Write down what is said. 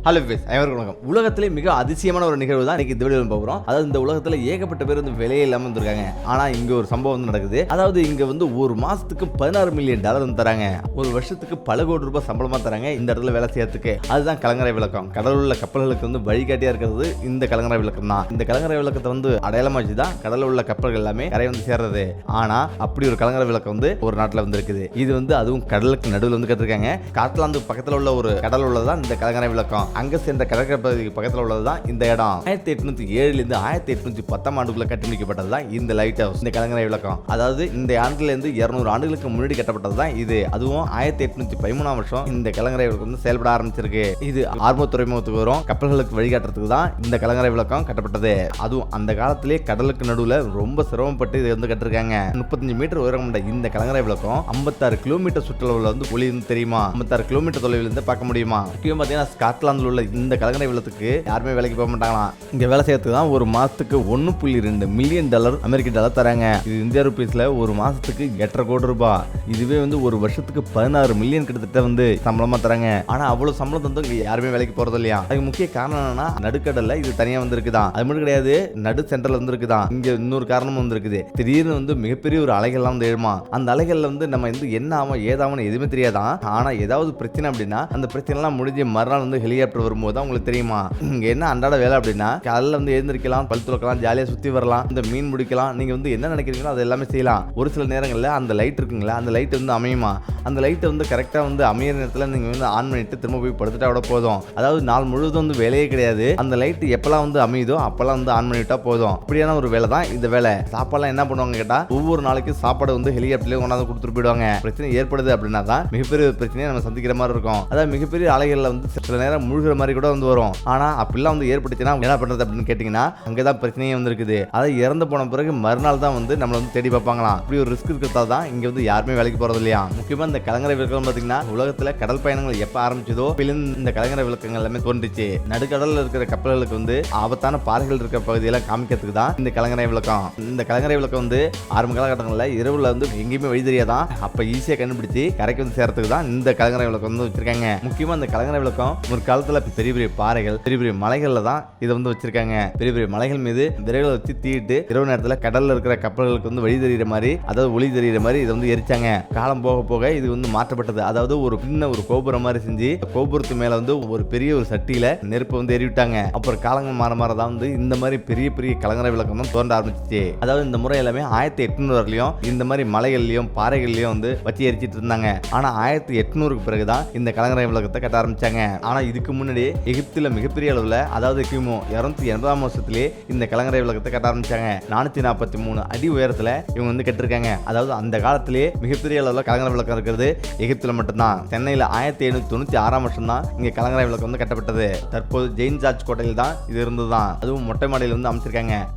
Hello base அனைவருக்கும் வணக்கம். உலகத்திலே மிக அதிசயமான ஒரு நிகழ்வு தான் இன்னைக்கு இந்த வீடியோவில் பார்க்குறோம். அதாவது இந்த உலகத்தில் ஏகப்பட்ட பேர் வந்து விலையே இல்லாமல் இருந்திருக்காங்க. ஆனால் இங்கே ஒரு சம்பவம் வந்து நடக்குது. அதாவது இங்கே வந்து ஒரு மாசத்துக்கு $16 மில்லியன் வந்து தராங்க. ஒரு வருஷத்துக்கு பல கோடி ரூபாய் சம்பளமாக தராங்க இந்த இடத்துல வேலை செய்யறதுக்கு. அதுதான் கலங்கரை விளக்கம். கடலில் உள்ள கப்பல்களுக்கு வந்து வழிகாட்டியா இருக்கிறது இந்த கலங்கரை விளக்கம் தான். இந்த கலங்கரை விளக்கத்தை வந்து அடையாளமா வச்சு தான் கடலில் உள்ள கப்பல்கள் எல்லாமே கரை வந்து சேர்றது. ஆனா அப்படி ஒரு கலங்கரை விளக்கம் வந்து ஒரு நாட்டில் வந்து இருக்குது. இது வந்து அதுவும் கடலுக்கு நடுவில் வந்து கட்டிருக்காங்க. ஸ்காட்லாந்து பக்கத்தில் உள்ள ஒரு கடல் உள்ளதான் இந்த கலங்கரை விளக்கம். அங்க சேர்ந்த கடற்கரை பகுதிக்கு பக்கத்தில் உள்ளதுதான் இந்த இடம். 1807 இருந்து 1810 ஆண்டுக்குள்ள கட்டி முடிக்கப்பட்டது தான் இந்த லைட் ஹவுஸ், இந்த கலங்கரை விளக்கம். அதாவது இந்த ஆண்டுல இருந்து 200 ஆண்டுகளுக்கு முன்னாடி கட்டப்பட்டது தான் இது. அதுவும் 1813 வருஷம் இந்த கலங்கரை விளக்கம் வந்து செயல்பட ஆரம்பிச்சிருக்கு. இது ஆர்மோ துறைமுகத்துக்கு வரும் கப்பல்களுக்கு வழிகாட்டுறதுக்கு தான் இந்த கலங்கரை விளக்கம் கட்டப்பட்டது. அதுவும் அந்த காலத்திலே கடலுக்கு நடுவுல ரொம்ப சிரமப்பட்டு இது வந்து கட்டிருக்காங்க. 35 மீட்டர் உயரம் கொண்ட இந்த கலங்கரை விளக்கம் 56 கிலோமீட்டர் சுற்றளவுல வந்து ஒளி தெரியுமா? 56 கிலோமீட்டர் தொலைவில் இருந்து பார்க்க முடியுமா? முக்கியம் பார்த்தீங்கன்னா ஸ்காட்லாந்துல உள்ள இந்த கலங்கரை விளக்கத்துக்கு யாருமே வேலைக்கு போக மாட்டாங்களாம். இங்க வேலை செய்யறதுக்கு தான் ஒரு மாசத்துக்கு $1.2 மில்லியன் அமெரிக்க டாலர் தராங்க. இது இந்தியா ரூபீஸ்ல ஒரு மாசத்துக்கு 8.5 கோடி ரூபாய். இதுவே வந்து ஒரு வருஷத்துக்கு 16 மில்லியன் கிட்டத்தட்ட வந்து சம்பளமா தராங்க. ஆனா அவ்வளவு சம்பளம் தந்து இங்க யாருமே வேலைக்கு போறது இல்லையா? அதுக்கு முக்கிய காரணம் என்னன்னா நடுக்கடல்ல இது தனியா வந்து இருக்குதான். அது மட்டும் கிடையாது, நடு சென்டர்ல வந்து இருக்குதான். இங்க இன்னொரு காரணமும் வந்து இருக்குது. திடீர்னு வந்து மிகப்பெரிய ஒரு அலைகள்லாம் வந்து எழுமா. அந்த அலைகள்ல வந்து நம்ம வந்து என்ன ஆகும் ஏதாவும் எதுவுமே தெரியாதான். ஆனா ஏதாவது பிரச்சனை அப்படின்னா அந்த பிரச்சனை எல்லாம் முடிஞ்சு மறுநாள் வந்து ஹெலிகாப்டர் வரும்போது உங்களுக்கு தெரியுமா இங்க என்ன அன்றாட வேலை அப்படின்னா காலைல வந்து எழுந்திருக்கலாம், பல் துலக்கலாம், ஜாலியா சுத்தி வரலாம், இந்த மீன் முடிக்கலாம். நீங்க வந்து என்ன நினைக்கிறீங்களோ அது எல்லாமே செய்யலாம். ஒரு சில நேரங்கள்ல அந்த லைட் இருக்குங்களா, அந்த லைட் வந்து அமையுமா, அந்த லைட் வந்து கரெக்டா வந்து அமைய நேரத்தில் நீங்க வந்து ஆன் பண்ணிட்டு திரும்ப போய் படுத்துட்டா விட போதும். அதாவது நாள் முழுவதும் வந்து வேலையே கிடையாது. அந்த லைட் எப்பெல்லாம் வந்து அமையுதோ அப்பெல்லாம் வந்து ஆன் பண்ணிட்டா போதும். அப்படியான ஒரு வேலை தான் இந்த வேலை. சாப்பாடுலாம் என்ன பண்ணுவாங்க கேட்டா ஒவ்வொரு நாளைக்கு சாப்பாடு வந்து ஹெலிகாப்டர்லயே கொண்டாந்து கொடுத்துட்டு போயிடுவாங்க. பிரச்சனை ஏற்படுது அப்படின்னா தான் மிகப்பெரிய பிரச்சனையை நம்ம சந்திக்கிற மாதிரி இருக்கும். அதாவது மிகப்பெரிய அலைகள்ல வந்து சில நேரம் மூழ்கிற மாதிரி கூட வந்து வரும். ஆனா அப்படிலாம் வந்து ஏற்பட்டுச்சுன்னா என்ன பண்றது அப்படின்னு கேட்டீங்கன்னா அங்கதான் பிரச்சனையே வந்து இருக்குது. அதை இறந்து போன பிறகு மறுநாள் தான் வந்து நம்மள வந்து தேடி பார்ப்பாங்களாம். இப்படி ஒரு ரிஸ்க் இருக்கிறதால தான் இங்க வந்து யாருமே வேலைக்கு போறது இல்லையா. முக்கியமா இந்த கலங்கரை விளக்கம் பாத்தீங்கன்னா உலகத்துல கடல் பயணங்கள் எப்ப ஆரம்பிச்சதோ இந்த கலங்கரை விளக்கங்கள் எல்லாமே தோன்றுச்சு. நடுக்கடல்ல இருக்கிற கப்பல்களுக்கு வந்து ஆபத்தான பாறைகள் இருக்கிற பகுதியெல்லாம் காமிக்கிறதுக்கு தான் இந்த கலங்கரை விளக்கம். இந்த கலங்கரை விளக்கம் வந்து ஆரம்ப காலகட்டங்களில் இரவுல வந்து எங்கேயுமே வழி தெரியாதான். அப்ப ஈஸியா கண்டுபிடிச்சு கரைக்கு வந்து சேர்றதுக்கு தான் இந்த கலங்கரை விளக்கம் வந்து வச்சிருக்காங்க. முக்கியமா இந்த கலங்கரை விளக்கம் ஒரு காலத்துல பெரிய பெரிய பாறைகள், பெரிய பெரிய மலைகள்ல தான் இதை வந்து வச்சிருக்காங்க. பெரிய பெரிய மலைகள் மீது விரைவில் வச்சு தீட்டு இரவு நேரத்தில் கடல்ல இருக்கிற கப்பல்களுக்கு வந்து வழி தெரிகிற மாதிரி, அதாவது ஒளி தெரிகிற மாதிரி இதை வந்து எரிச்சாங்க. காலம் போக போக இது வந்து மாற்றப்பட்டது. அதாவது ஒரு சின்ன ஒரு கோபுரம் மாதிரி செஞ்சு கோபுரத்து மேல வந்து ஒரு பெரிய ஒரு சட்டியில நெருப்பு வந்து எரிவிட்டாங்க. அப்புறம் காலங்கள் மாற மாற தான் வந்து இந்த மாதிரி பெரிய பெரிய கலங்கரை விளக்கம் தான் தோன்ற ஆரம்பிச்சிச்சு. அதாவது இந்த முறை எல்லாமே 1800 இந்த மாதிரி மலைகள்லயும் பாறைகள்லயும் வந்து வச்சு எரிச்சிட்டு இருந்தாங்க. ஆனா 1800க்கு பிறகுதான் இந்த கலங்கரை விளக்கத்தை கட்ட ஆரம்பிச்சாங்க. ஆனா இதுக்கு முன்னாடி எகிப்துல மிகப்பெரிய அளவுல, அதாவது கிமு 280 வருஷத்திலே இந்த கலங்கரை விளக்கத்தை கட்ட ஆரம்பிச்சாங்க. 443 அடி உயரத்துல இவங்க வந்து கட்டிருக்காங்க. அதாவது அந்த காலத்திலேயே மிகப்பெரிய அளவுல கலங்கரை விளக்கம் இருக்கிறது எகிப்துல மட்டும்தான். சென்னையில 1796 வருஷம் தான் இங்க கலங்கரை விளக்கம் வந்து கட்டப்பட்டது. தற்போது ஜெயின் ஜார்ஜ் கோட்டையில் தான் இது இருந்ததுதான். அதுவும் மொட்டை மாடியில் வந்து அமைச்சிருக்காங்க.